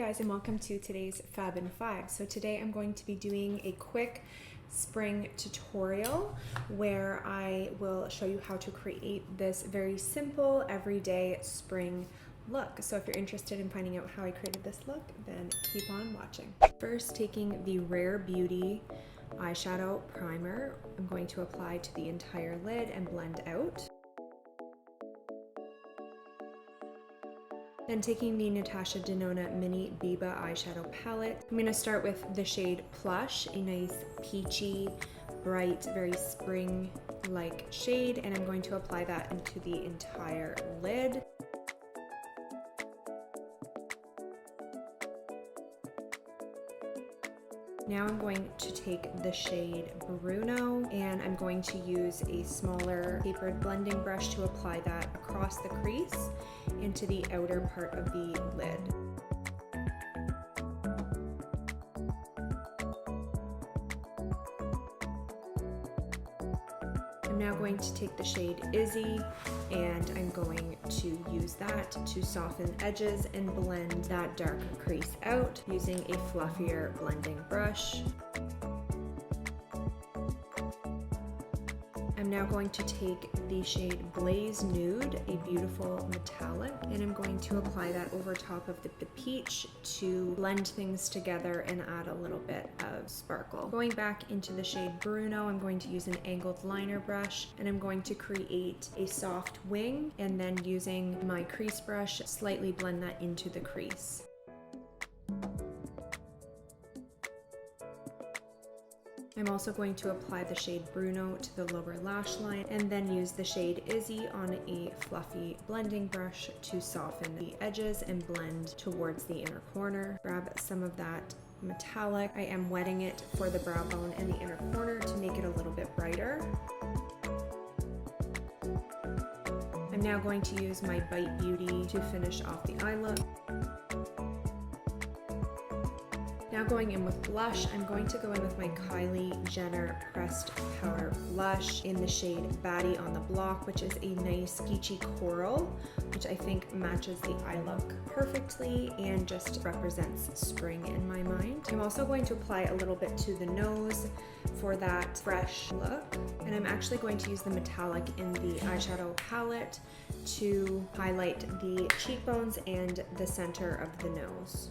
guys, and welcome to today's Fab in 5. So today I'm going to be doing a quick spring tutorial where I will show you how to create this very simple everyday spring look. So if you're interested in finding out how I created this look, then keep on watching. First, taking the Rare Beauty eyeshadow primer, I'm going to apply to the entire lid and blend out. Then taking the Natasha Denona Mini Biba eyeshadow palette, I'm going to start with the shade Plush, a nice peachy, bright, very spring-like shade, and I'm going to apply that into the entire lid. Now I'm going to take the shade Bruno, and I'm going to use a smaller tapered blending brush to apply that across the crease into the outer part of the lid. I'm now going to take the shade Izzy, and I'm going to use that to soften edges and blend that dark crease out using a fluffier blending brush. I'm now going to take the shade Blaze Nude, a beautiful metallic, and I'm going to apply that over top of the peach to blend things together and add a little bit of sparkle. Going back into the shade Bruno, I'm going to use an angled liner brush, and I'm going to create a soft wing, and then using my crease brush, slightly blend that into the crease. I'm also going to apply the shade Bruno to the lower lash line and then use the shade Izzy on a fluffy blending brush to soften the edges and blend towards the inner corner. Grab some of that metallic. I am wetting it for the brow bone and the inner corner to make it a little bit brighter. I'm now going to use my Bite Beauty to finish off the eye look. Now going in with blush, I'm going to go in with my Kylie Jenner Pressed Powder Blush in the shade Baddie on the Block, which is a nice peachy coral, which I think matches the eye look perfectly and just represents spring in my mind. I'm also going to apply a little bit to the nose for that fresh look, and I'm actually going to use the metallic in the eyeshadow palette to highlight the cheekbones and the center of the nose.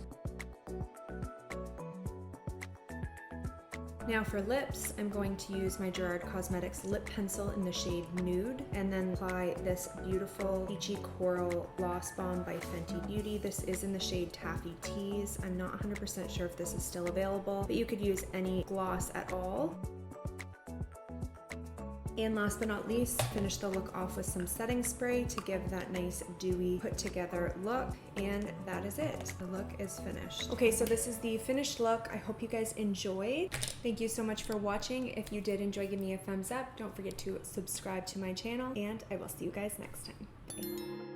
Now for lips, I'm going to use my Gerard Cosmetics lip pencil in the shade Nude, and then apply this beautiful peachy coral gloss bomb by Fenty Beauty. This is in the shade Taffy Tease. I'm not 100% sure if this is still available, but you could use any gloss at all. And last but not least, finish the look off with some setting spray to give that nice dewy put together look, and that is it. The look is finished. Okay, so this is the finished look. I hope you guys enjoyed. Thank you so much for watching. If you did enjoy, give me a thumbs up. Don't forget to subscribe to my channel, and I will see you guys next time. Bye.